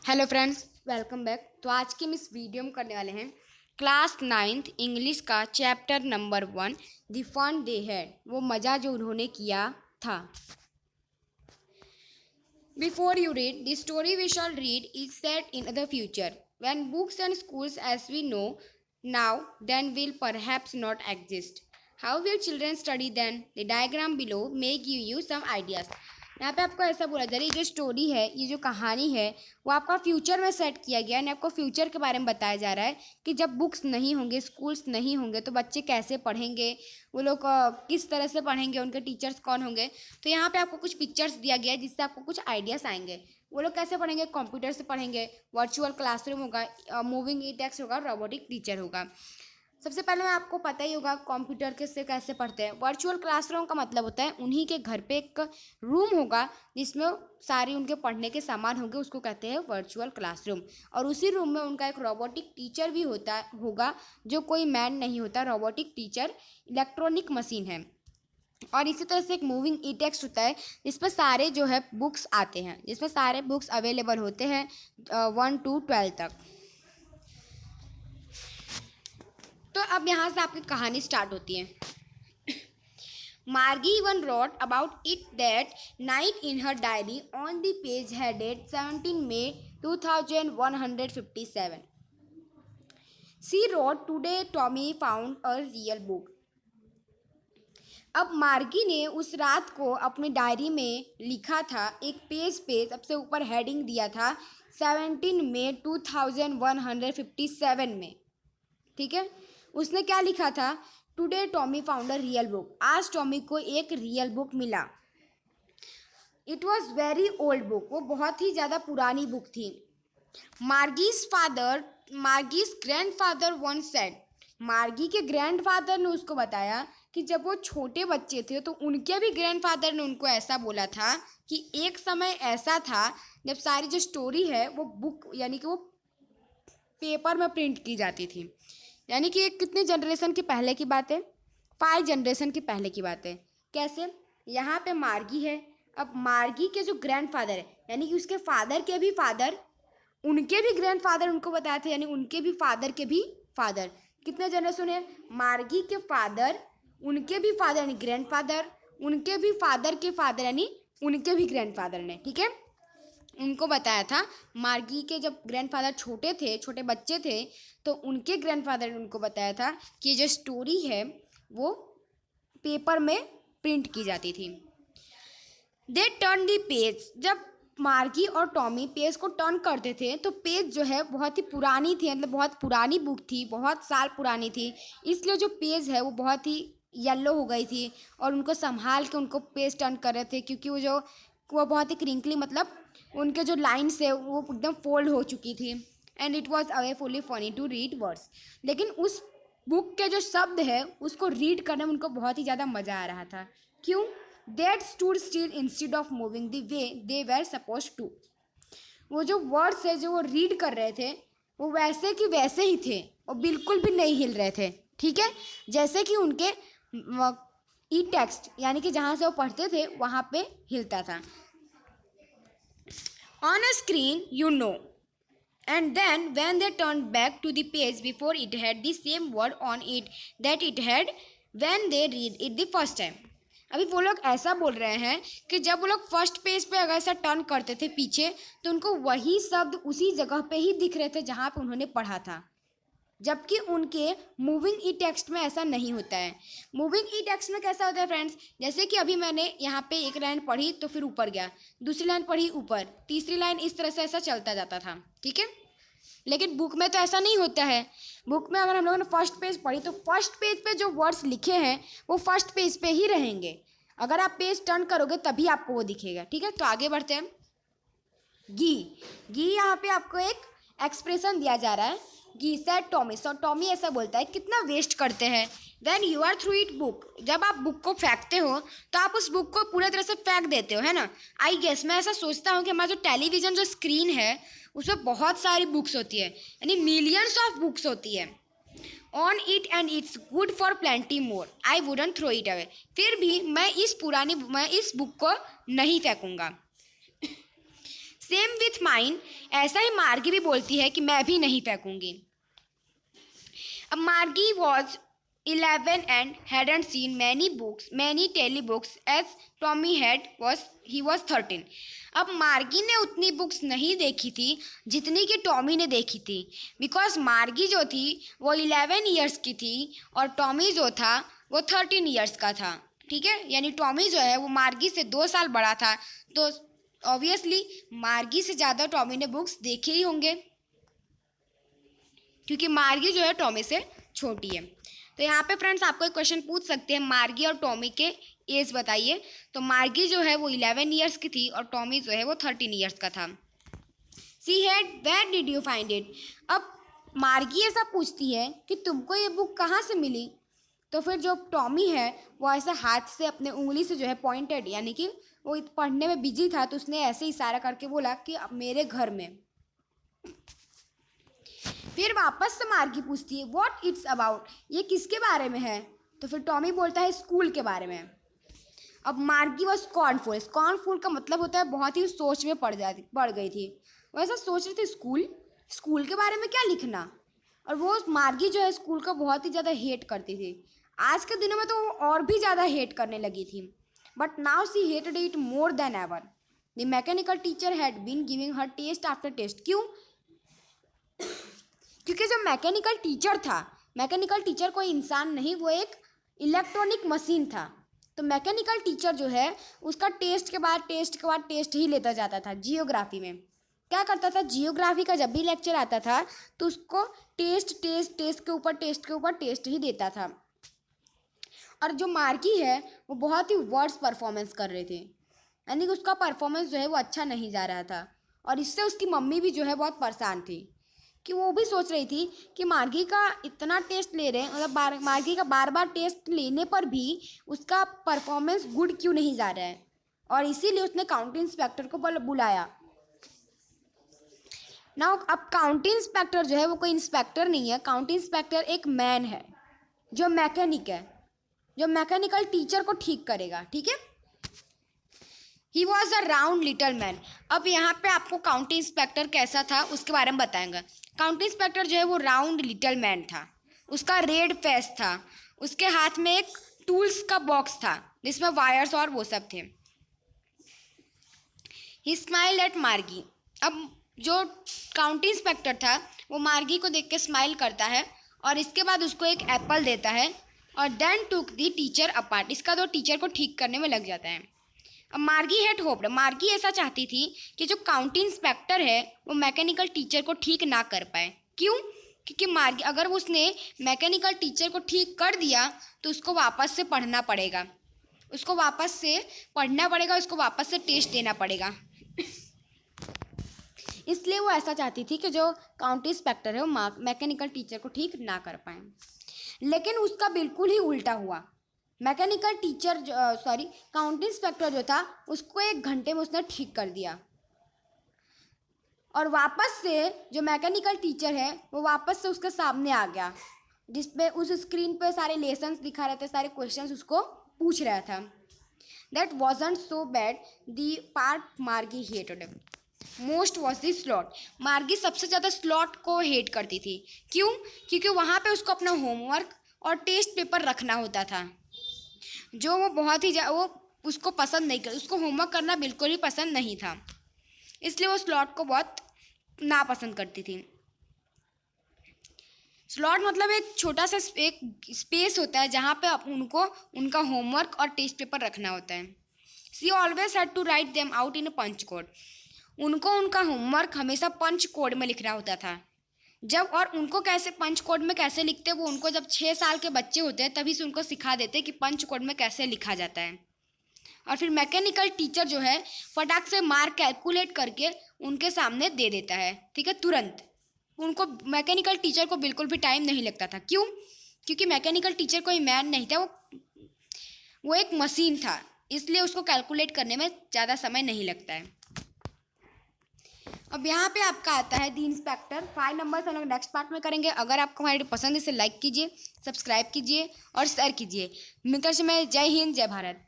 Hello friends, welcome back. तो आज की हम इस वीडियो में करने वाले हैं क्लास 9th इंग्लिश का chapter number 1 the fun they had, वो मज़ा जो उन्होंने किया था। Before you read the story we shall read is set in the future when books and schools as we know now then will perhaps not exist. How will children study then? The diagram below may give you some ideas. यहाँ पे आपको ऐसा बोला जा रहा है, ये जो स्टोरी है, ये जो कहानी है, वो आपका फ्यूचर में सेट किया गया है। आपको फ्यूचर के बारे में बताया जा रहा है कि जब बुक्स नहीं होंगे, स्कूल्स नहीं होंगे, तो बच्चे कैसे पढ़ेंगे, वो लोग किस तरह से पढ़ेंगे, उनके टीचर्स कौन होंगे। तो यहाँ पे आपको कुछ पिक्चर्स दिया गया है जिससे आपको कुछ आइडियाज़ आएंगे। वो लोग कैसे पढ़ेंगे? कंप्यूटर से पढ़ेंगे, वर्चुअल क्लासरूम होगा, मूविंग ई टेक्स्ट होगा, रोबोटिक टीचर होगा। सबसे पहले आपको पता ही होगा कंप्यूटर के से कैसे पढ़ते हैं। वर्चुअल क्लासरूम का मतलब होता है उन्हीं के घर पे एक रूम होगा जिसमें सारी उनके पढ़ने के सामान होंगे, उसको कहते हैं वर्चुअल क्लासरूम। और उसी रूम में उनका एक रोबोटिक टीचर भी होगा, जो कोई मैन नहीं होता। रोबोटिक टीचर इलेक्ट्रॉनिक मशीन है। और इसी तरह से एक मूविंग ई टेक्स्ट होता है जिस पर सारे जो है बुक्स आते हैं, जिसमें सारे बुक्स अवेलेबल होते हैं 1 to 12 तक। तो अब यहाँ से आपकी कहानी स्टार्ट होती है। Margie even wrote about it that night in her diary on the page headed 17 May 2157। She wrote today Tommy found a real book. अब मार्गी ने उस रात को अपनी डायरी में लिखा था, एक पेज पे सबसे ऊपर हेडिंग दिया था 17 May 2157 में। ठीक है, उसने क्या लिखा था? Today Tommy found a real book. आज टॉमी को एक रियल बुक मिला। It was very old book, वो बहुत ही ज़्यादा पुरानी बुक थी। मार्गीज ग्रैंडफादर वंस सेड, मार्गी के ग्रैंडफादर ने उसको बताया कि जब वो छोटे बच्चे थे तो उनके भी ग्रैंडफादर ने उनको ऐसा बोला था कि एक समय ऐसा था जब सारी जो स्टोरी है वो बुक यानी कि वो पेपर में प्रिंट की जाती थी। यानी कि एक कितने जनरेशन की पहले की बात है? 5 जनरेशन की पहले की बात है। कैसे? यहाँ पे मार्गी है। अब मार्गी के जो ग्रैंडफादर है, यानी कि उसके फादर के भी फादर, उनके भी ग्रैंडफादर उनको बताए थे, यानी उनके भी फादर के भी फादर। कितने जनरेशन है? मार्गी के फादर, उनके भी फादर यानी ग्रैंडफादर, उनके भी फादर के फादर यानी उनके भी ग्रैंडफादर ने, ठीक है, उनको बताया था। मार्गी के जब ग्रैंडफादर छोटे थे, छोटे बच्चे थे, तो उनके ग्रैंडफादर ने उनको बताया था कि ये जो स्टोरी है वो पेपर में प्रिंट की जाती थी। They turn the page. जब मार्गी और टॉमी पेज को टर्न करते थे तो पेज जो है बहुत ही पुरानी थी, मतलब बहुत पुरानी बुक थी, बहुत साल पुरानी थी, इसलिए जो पेज है वो बहुत ही येलो हो गई थी। और उनको संभाल के उनको पेज टर्न कर रहे थे, क्योंकि वो बहुत ही क्रिंकली, मतलब उनके जो लाइन्स है वो एकदम फोल्ड हो चुकी थी। And it was awfully funny to read words. लेकिन उस बुक के जो शब्द है उसको रीड करने में उनको बहुत ही ज़्यादा मज़ा आ रहा था। क्यों? That stood still instead of moving the way they were supposed to। वो जो वर्ड्स है जो वो रीड कर रहे थे वो वैसे कि वैसे ही थे और बिल्कुल भी नहीं हिल रहे थे। ठीक है, जैसे कि उनके ई टेक्स्ट यानी कि जहाँ से वो पढ़ते थे वहाँ पे हिलता था। On a screen, you know। And then when they turned back to the page before it had the same word on it that it had when they read it the first time। अभी वो लोग ऐसा बोल रहे हैं कि जब वो लोग फर्स्ट पेज पे अगर ऐसा टर्न करते थे पीछे तो उनको वही शब्द उसी जगह पे ही दिख रहे थे जहाँ पे उन्होंने पढ़ा था, जबकि उनके मूविंग ई टेक्स्ट में ऐसा नहीं होता है। मूविंग ई टेक्स्ट में कैसा होता है फ्रेंड्स? जैसे कि अभी मैंने यहाँ पे एक लाइन पढ़ी तो फिर ऊपर गया, दूसरी लाइन पढ़ी ऊपर, तीसरी लाइन, इस तरह से ऐसा चलता जाता था। ठीक है, लेकिन बुक में तो ऐसा नहीं होता है। बुक में अगर हम लोगों ने फर्स्ट पेज पढ़ी तो फर्स्ट पेज पे जो वर्ड्स लिखे हैं वो फर्स्ट पेज पे ही रहेंगे। अगर आप पेज टर्न करोगे तभी आपको वो दिखेगा। ठीक है, तो आगे बढ़ते हैं। गी यहाँ पे आपको एक एक्सप्रेशन दिया जा रहा है। गी सेड टॉमी। सो टॉमी ऐसा बोलता है, कितना वेस्ट करते हैं। When you are through it book, जब आप बुक को फेंकते हो तो आप उस बुक को पूरी तरह से फेंक देते हो, है ना। आई गेस, मैं ऐसा सोचता हूँ कि हमारा जो टेलीविज़न जो स्क्रीन है उसमें बहुत सारी बुक्स होती है, यानी मिलियंस ऑफ बुक्स होती है on it and it's good for plenty more. I wouldn't throw it away. फिर भी मैं इस बुक को नहीं फेंकूंगा। सेम विथ माइन, ऐसा ही मार्गी भी बोलती है कि मैं भी नहीं फेंकूंगी। अब मार्गी was 11 and hadn't seen many telebooks as Tommy he was 13। अब मार्गी ने उतनी बुक्स नहीं देखी थी जितनी कि टॉमी ने देखी थी, बिकॉज मार्गी जो थी वो 11 ईयर्स की थी और टॉमी जो था वो 13 ईयर्स का था। ठीक है, यानी टॉमी जो है वो मार्गी से 2 साल बड़ा था, तो ऑब्वियसली मार्गी से ज़्यादा टॉमी ने बुक्स देखे ही होंगे, क्योंकि मार्गी जो है टॉमी से छोटी है। तो यहाँ पे फ्रेंड्स आपको एक क्वेश्चन पूछ सकते हैं, मार्गी और टॉमी के एज बताइए। तो मार्गी जो है वो 11 ईयर्स की थी और टॉमी जो है वो 13 ईयर्स का था। She had where did you find it. अब मार्गी ऐसा पूछती है कि तुमको ये बुक कहाँ से मिली, तो फिर जो टॉमी है वो ऐसे हाथ से अपने उंगली से जो है पॉइंटेड, यानी कि वो पढ़ने में बिजी था तो उसने ऐसे इशारा करके बोला कि अब मेरे घर में। फिर वापस से मार्गी पूछती है व्हाट इट्स अबाउट, ये किसके बारे में है, तो फिर टॉमी बोलता है स्कूल के बारे में। अब मार्गी वॉज स्कॉर्नफुल, स्कॉर्नफुल का मतलब होता है बहुत ही सोच में पड़ गई थी। वो ऐसा सोच रही थी स्कूल के बारे में क्या लिखना, और वो मार्गी जो है स्कूल का बहुत ही ज़्यादा हेट करती थी। आज के दिनों में तो वो और भी ज़्यादा हेट करने लगी थी, but now she hated it more than ever. The mechanical teacher had been giving her test after test. क्यों? क्योंकि जो मैकेनिकल टीचर था, मैकेनिकल टीचर कोई इंसान नहीं, वो एक इलेक्ट्रॉनिक मशीन था। तो मैकेनिकल टीचर जो है उसका टेस्ट के बाद टेस्ट ही लेता जाता था। जियोग्राफी में क्या करता था, जियोग्राफी का जब भी लेक्चर आता था तो उसको टेस्ट के ऊपर टेस्ट ही देता था। और जो मार्गी है वो बहुत ही वर्स्ट परफॉर्मेंस कर रहे थे, यानी कि उसका परफॉर्मेंस जो है वो अच्छा नहीं जा रहा था, और इससे उसकी मम्मी भी जो है बहुत परेशान थी, कि वो भी सोच रही थी कि मार्गी का इतना टेस्ट ले रहे हैं, मतलब मार्गी का बार बार टेस्ट लेने पर भी उसका परफॉर्मेंस गुड क्यों नहीं जा रहा है, और इसीलिए उसने काउंटी इंस्पेक्टर को बुलाया। नाउ अब काउंटी इंस्पेक्टर जो है वो कोई इंस्पेक्टर नहीं है, काउंटी इंस्पेक्टर एक मैन है जो मैकेनिक है, जो मैकेनिकल टीचर को ठीक करेगा। ठीक है, he was a round little man. अब यहाँ पे आपको काउंटी इंस्पेक्टर कैसा था उसके बारे में बताएंगे। काउंटी इंस्पेक्टर जो है वो राउंड लिटल मैन था, उसका रेड फेस था, उसके हाथ में एक टूल्स का बॉक्स था जिसमें वायर्स और वो सब थे। ही स्माइल एट मार्गी। अब जो काउंटी इंस्पेक्टर था वो मार्गी को देख के स्माइल करता है और इसके बाद उसको एक एप्पल देता है और then took the teacher apart. इसका तो टीचर को ठीक करने में लग जाता है। अब मार्गी हैड होप्ड, मार्गी ऐसा चाहती थी कि जो काउंटी इंस्पेक्टर है वो मैकेनिकल टीचर को ठीक ना कर पाए। क्यों? क्योंकि मार्गी अगर उसने मैकेनिकल टीचर को ठीक कर दिया तो उसको वापस से पढ़ना पड़ेगा, उसको वापस से टेस्ट देना पड़ेगा। इसलिए वो ऐसा चाहती थी कि जो काउंटी इंस्पेक्टर है वो मैकेनिकल टीचर को ठीक ना कर पाए। लेकिन उसका बिल्कुल ही उल्टा हुआ। काउंटी इंस्पेक्टर जो था उसको 1 घंटे में उसने ठीक कर दिया, और वापस से जो मैकेनिकल टीचर है वो वापस से उसके सामने आ गया, जिसपे उस स्क्रीन पे सारे लेसन्स दिखा रहे थे, सारे क्वेश्चंस उसको पूछ रहा था। That wasn't so bad, the part Margie hated most was the slot. Margie सबसे ज़्यादा स्लॉट को हेट करती थी। क्यों? क्योंकि वहाँ पे उसको अपना होमवर्क और टेस्ट पेपर रखना होता था, जो वो बहुत ही वो उसको पसंद नहीं कर, उसको होमवर्क करना बिल्कुल ही पसंद नहीं था, इसलिए वो स्लॉट को बहुत नापसंद करती थी। स्लॉट मतलब एक छोटा सा एक स्पेस होता है जहाँ पे उनको उनका होमवर्क और टेस्ट पेपर रखना होता है। She always had to write them out in a punch code. उनको उनका होमवर्क हमेशा पंच कोड में लिखना होता था। जब और उनको कैसे पंच कोड में कैसे लिखते, वो उनको जब 6 साल के बच्चे होते हैं तभी से उनको सिखा देते कि पंच कोड में कैसे लिखा जाता है। और फिर मैकेनिकल टीचर जो है फटाक से मार्क कैलकुलेट करके उनके सामने दे देता है। ठीक है, तुरंत। उनको मैकेनिकल टीचर को बिल्कुल भी टाइम नहीं लगता था। क्यों? क्योंकि मैकेनिकल टीचर कोई मैन नहीं था, वो एक मशीन था, इसलिए उसको कैलकुलेट करने में ज़्यादा समय नहीं लगता है। अब यहाँ पे आपका आता है दी इंस्पेक्टर। 5 नंबर हम लोग नेक्स्ट पार्ट में करेंगे। अगर आपको हमारी पसंद है इसे लाइक कीजिए, सब्सक्राइब कीजिए और शेयर कीजिए। मिलकर से मैं जय हिंद, जय भारत।